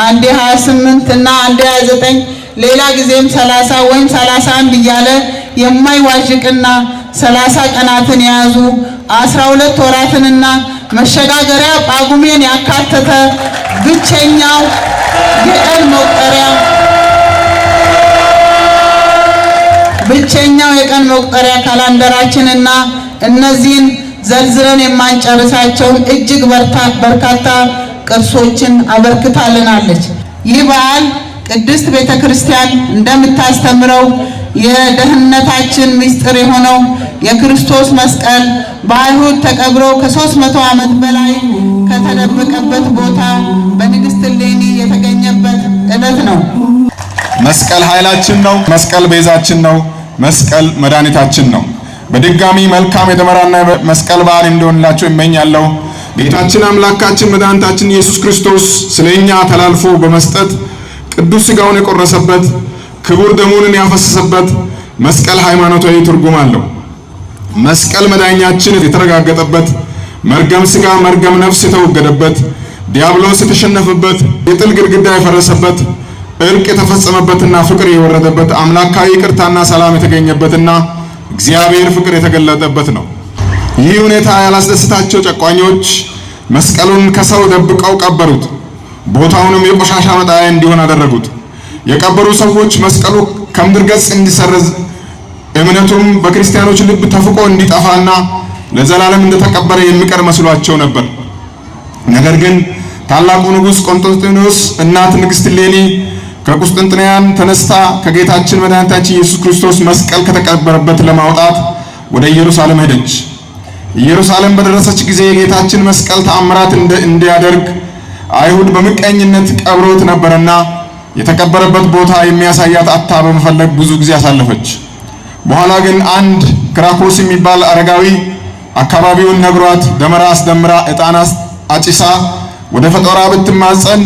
አንዴ 28 እና አንዴ 29 ሌላ ጊዜም 30 ወይም 31 እያለ የማይዋዥቅና 30 ቀናትን የያዙ 12 ወራትንና መሸጋገሪያ ጳጉሜን ያካተተ ብቸኛው የቀን መቁጠሪያ ካላንደራችንና እነዚህን ዘርዝረን የማንጨርሳቸውን እጅግ በርካታ ቅርሶችን አበርክታልናለች። ይህ በዓል ቅድስት ቤተክርስቲያን እንደምታስተምረው የደህንነታችን ምስጢር የሆነው የክርስቶስ መስቀል በአይሁድ ተቀብሮ ከ300 ዓመት በላይ ከተደበቀበት ቦታ በንግሥት እሌኒ የተገኘበት ዕለት ነው። መስቀል ኃይላችን ነው። መስቀል ቤዛችን ነው። መስቀል መድኃኒታችን ነው። በድጋሚ መልካም የደመራና መስቀል በዓል እንዲሆንላችሁ እመኛለሁ። ጌታችን አምላካችን መድኃኒታችን ኢየሱስ ክርስቶስ ስለኛ ተላልፎ በመስጠት ቅዱስ ሥጋውን የቆረሰበት ክቡር ደሙን ያፈሰሰበት መስቀል ሃይማኖታዊ ትርጉም አለው። መስቀል መዳኛችን የተረጋገጠበት፣ መርገም ሥጋ መርገም ነፍስ የተወገደበት፣ ዲያብሎስ የተሸነፈበት፣ የጥል ግድግዳ የፈረሰበት፣ እርቅ የተፈጸመበትና ፍቅር የወረደበት፣ አምላካዊ ይቅርታና ሰላም የተገኘበትና እግዚአብሔር ፍቅር የተገለጠበት ነው። ይህ ሁኔታ ያላስደሰታቸው ጨቋኞች መስቀሉን ከሰው ደብቀው ቀበሩት። ቦታውንም የቆሻሻ መጣያ እንዲሆን አደረጉት። የቀበሩ ሰዎች መስቀሉ ከምድር ገጽ እንዲሰረዝ እምነቱም በክርስቲያኖች ልብ ተፍቆ እንዲጠፋና ለዘላለም እንደተቀበረ የሚቀር መስሏቸው ነበር። ነገር ግን ታላቁ ንጉሥ ቆስጠንጢኖስ እናት ንግሥት እሌኒ ከቁስጥንጥንያን ተነስታ ከጌታችን መድኃኒታችን ኢየሱስ ክርስቶስ መስቀል ከተቀበረበት ለማውጣት ወደ ኢየሩሳሌም ሄደች። ኢየሩሳሌም በደረሰች ጊዜ የጌታችን መስቀል ተአምራት እንዲያደርግ አይሁድ በምቀኝነት ቀብሮት ነበርና የተቀበረበት ቦታ የሚያሳያት አታ በመፈለግ ብዙ ጊዜ አሳለፈች። በኋላ ግን አንድ ክራኮስ የሚባል አረጋዊ አካባቢውን ነግሯት ደመራ አስደምራ ዕጣን አጭሳ ወደ ፈጦራ ብትማጸን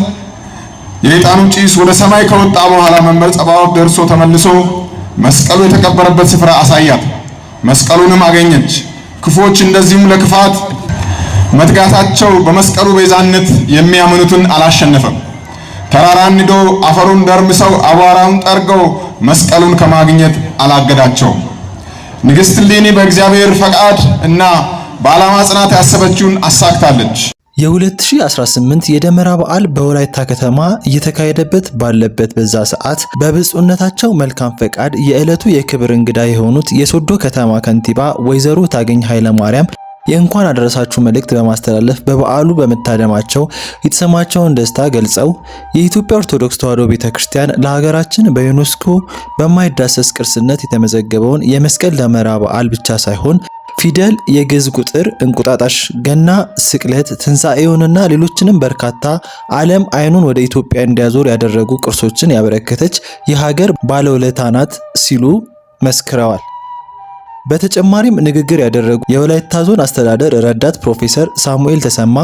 የዕጣኑ ጭስ ወደ ሰማይ ከወጣ በኋላ መንበር ጸባዖት ደርሶ ተመልሶ መስቀሉ የተቀበረበት ስፍራ አሳያት። መስቀሉንም አገኘች። ክፎች እንደዚሁም ለክፋት መትጋታቸው በመስቀሉ ቤዛነት የሚያምኑትን አላሸነፈም። ተራራን ንዶ አፈሩን ደርምሰው አቧራውን ጠርገው መስቀሉን ከማግኘት አላገዳቸውም። ንግሥት እሌኒ በእግዚአብሔር ፈቃድ እና በዓላማ ጽናት ያሰበችውን አሳክታለች። የ2018 የደመራ በዓል በወላይታ ከተማ እየተካሄደበት ባለበት በዛ ሰዓት በብፁዕነታቸው መልካም ፈቃድ የዕለቱ የክብር እንግዳ የሆኑት የሶዶ ከተማ ከንቲባ ወይዘሮ ታገኝ ኃይለማርያም የእንኳን አደረሳችሁ መልእክት በማስተላለፍ በበዓሉ በመታደማቸው የተሰማቸውን ደስታ ገልጸው የኢትዮጵያ ኦርቶዶክስ ተዋሕዶ ቤተክርስቲያን ለሀገራችን በዩኔስኮ በማይዳሰስ ቅርስነት የተመዘገበውን የመስቀል ደመራ በዓል ብቻ ሳይሆን ፊደል፣ የግዕዝ ቁጥር፣ እንቁጣጣሽ፣ ገና፣ ስቅለት፣ ትንሣኤውንና ሌሎችንም በርካታ ዓለም አይኑን ወደ ኢትዮጵያ እንዲያዞር ያደረጉ ቅርሶችን ያበረከተች የሀገር ባለውለታ ናት ሲሉ መስክረዋል። በተጨማሪም ንግግር ያደረጉ የወላይታ ዞን አስተዳደር ረዳት ፕሮፌሰር ሳሙኤል ተሰማ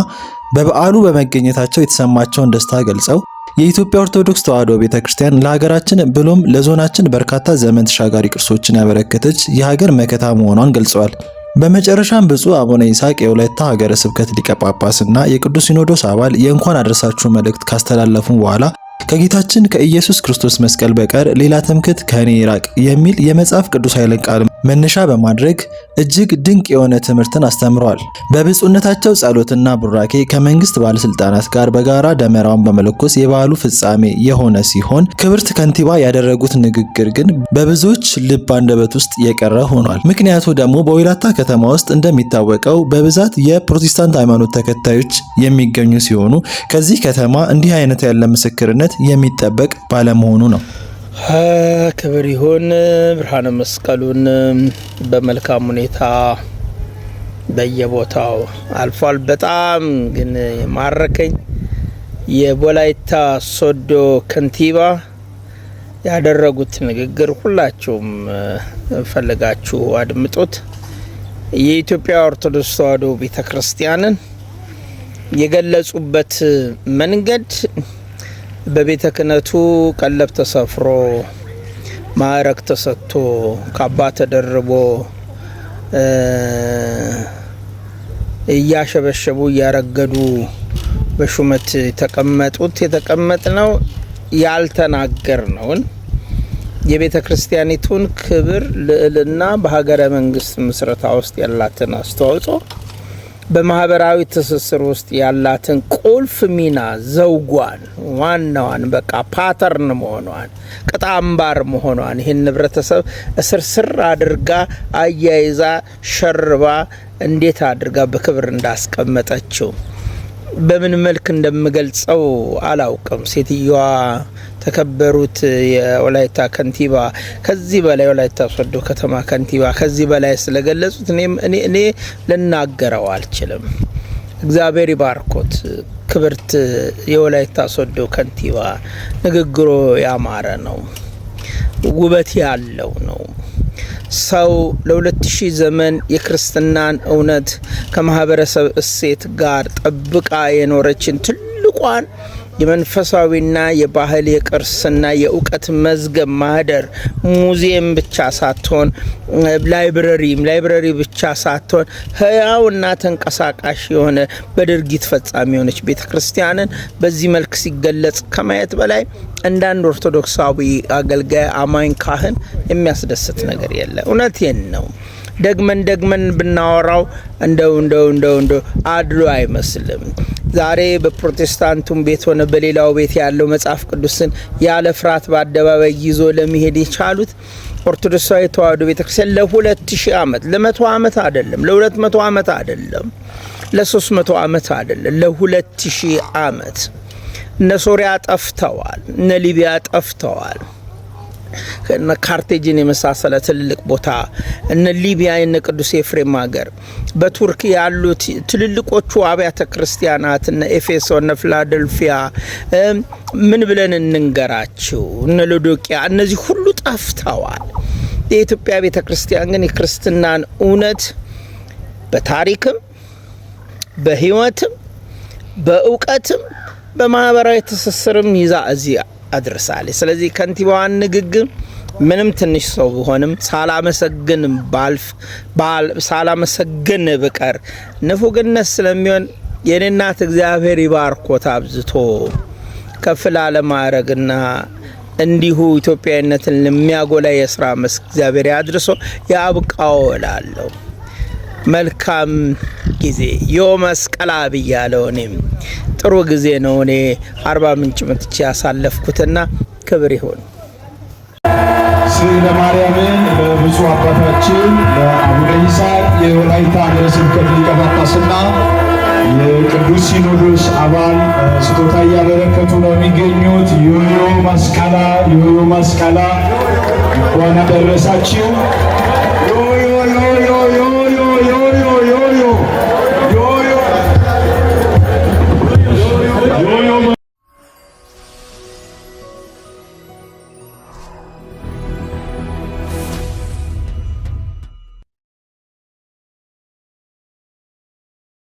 በበዓሉ በመገኘታቸው የተሰማቸውን ደስታ ገልጸው የኢትዮጵያ ኦርቶዶክስ ተዋሕዶ ቤተክርስቲያን ለሀገራችን ብሎም ለዞናችን በርካታ ዘመን ተሻጋሪ ቅርሶችን ያበረከተች የሀገር መከታ መሆኗን ገልጸዋል። በመጨረሻም ብፁዕ አቡነ ይስሐቅ የወላይታ ሀገረ ስብከት ሊቀ ጳጳስና የቅዱስ ሲኖዶስ አባል የእንኳን አደረሳችሁ መልእክት ካስተላለፉ በኋላ ከጌታችን ከኢየሱስ ክርስቶስ መስቀል በቀር ሌላ ትምክህት ከኔ ይራቅ የሚል የመጽሐፍ ቅዱስ ኃይለ ቃል መነሻ በማድረግ እጅግ ድንቅ የሆነ ትምህርትን አስተምረዋል። በብፁዕነታቸው ጸሎትና ቡራኬ ከመንግስት ባለስልጣናት ጋር በጋራ ደመራውን በመለኮስ የበዓሉ ፍጻሜ የሆነ ሲሆን ክብርት ከንቲባ ያደረጉት ንግግር ግን በብዙዎች ልብ አንደበት ውስጥ የቀረ ሆኗል። ምክንያቱ ደግሞ በወላይታ ከተማ ውስጥ እንደሚታወቀው በብዛት የፕሮቴስታንት ሃይማኖት ተከታዮች የሚገኙ ሲሆኑ ከዚህ ከተማ እንዲህ አይነት ያለ ምስክርነት የሚጠበቅ ባለመሆኑ ነው። ክብር ይሁን። ብርሃነ መስቀሉን በመልካም ሁኔታ በየቦታው አልፏል። በጣም ግን ማረከኝ የወላይታ ሶዶ ከንቲባ ያደረጉት ንግግር ሁላችሁም ፈልጋችሁ አድምጡት። የኢትዮጵያ ኦርቶዶክስ ተዋሕዶ ቤተክርስቲያንን የገለጹበት መንገድ በቤተ ክህነቱ ቀለብ ተሰፍሮ ማዕረግ ተሰጥቶ ካባ ተደርቦ እያሸበሸቡ እያረገዱ በሹመት የተቀመጥነው ያልተናገርነውን የቤተ ክርስቲያኒቱን ክብር ልዕልና በሀገረ መንግስት ምስረታ ውስጥ ያላትን አስተዋጽኦ በማህበራዊ ትስስር ውስጥ ያላትን ቁልፍ ሚና ዘውጓን ዋናዋን በቃ ፓተርን መሆኗን ቅጣምባር መሆኗን ይህን ህብረተሰብ እስርስር አድርጋ አያይዛ ሸርባ እንዴት አድርጋ በክብር እንዳስቀመጠችው በምን መልክ እንደምገልጸው አላውቅም። ሴትዮዋ ተከበሩት የወላይታ ከንቲባ ከዚህ በላይ ወላይታ ሶዶ ከተማ ከንቲባ ከዚህ በላይ ስለገለጹት እኔ ልናገረው አልችልም። እግዚአብሔር ይባርኮት። ክብርት የወላይታ ሶዶ ከንቲባ ንግግሮ ያማረ ነው፣ ውበት ያለው ነው። ሰው ለ2000 ዘመን የክርስትናን እውነት ከማህበረሰብ እሴት ጋር ጠብቃ የኖረችን ትልቋን የመንፈሳዊና የባህል የቅርስና የእውቀት መዝገብ ማህደር ሙዚየም ብቻ ሳትሆን ላይብረሪ ብቻ ሳትሆን ህያውና ተንቀሳቃሽ የሆነ በድርጊት ፈጻሚ የሆነች ቤተክርስቲያንን በዚህ መልክ ሲገለጽ ከማየት በላይ እንዳንድ ኦርቶዶክሳዊ አገልጋይ አማኝ ካህን የሚያስደስት ነገር የለ። እውነቴን ነው። ደግመን ብናወራው እንደው አድሎ አይመስልም። ዛሬ በፕሮቴስታንቱም ቤት ሆነ በሌላው ቤት ያለው መጽሐፍ ቅዱስን ያለ ፍርሃት በአደባባይ ይዞ ለመሄድ የቻሉት ኦርቶዶክሳዊ ተዋሕዶ ቤተክርስቲያን ለ2000 ዓመት ለ100 ዓመት አይደለም፣ ለ200 ዓመት አይደለም፣ ለ300 ዓመት አይደለም፣ ለ2000 ዓመት እነ ሶሪያ ጠፍተዋል፣ እነ ሊቢያ ጠፍተዋል። እነ ካርቴጅን የመሳሰለ ትልቅ ቦታ እነ ሊቢያ እነ ቅዱስ ኤፍሬም ሀገር በቱርክ ያሉት ትልልቆቹ አብያተ ክርስቲያናት እነ ኤፌሶን እነ ፊላደልፊያ ምን ብለን እንንገራቸው እነ ሎዶቂያ እነዚህ ሁሉ ጠፍተዋል። የኢትዮጵያ ቤተ ክርስቲያን ግን የክርስትናን እውነት በታሪክም በህይወትም በእውቀትም በማህበራዊ ትስስርም ይዛ እዚህ አድርሳለች። ስለዚህ ከንቲባዋን ንግግር ምንም ትንሽ ሰው ቢሆንም ሳላመሰግን ብቀር ንፉግነት ስለሚሆን የኔ እናት እግዚአብሔር ይባርኮት አብዝቶ ከፍ ላለ ማዕረግና እንዲሁ ኢትዮጵያዊነትን ለሚያጎላ የሥራ መስክ እግዚአብሔር ያድርሶ ያብቃው እላለሁ። መልካም ጊዜ የመስቀል ብያለሁ። እኔም ጥሩ ጊዜ ነው እኔ አርባ ምንጭ መጥቼ ያሳለፍኩትና ክብር ይሁን። ስለ ማርያምን በብፁዕ አባታችን በአቡነ ይስሐቅ የወላይታ ሀገረ ስብከት ሊቀ ጳጳስና የቅዱስ ሲኖዶስ አባል ስጦታ እያበረከቱ ነው የሚገኙት። ዮዮ ማስቃላ እንኳን አደረሳችሁ።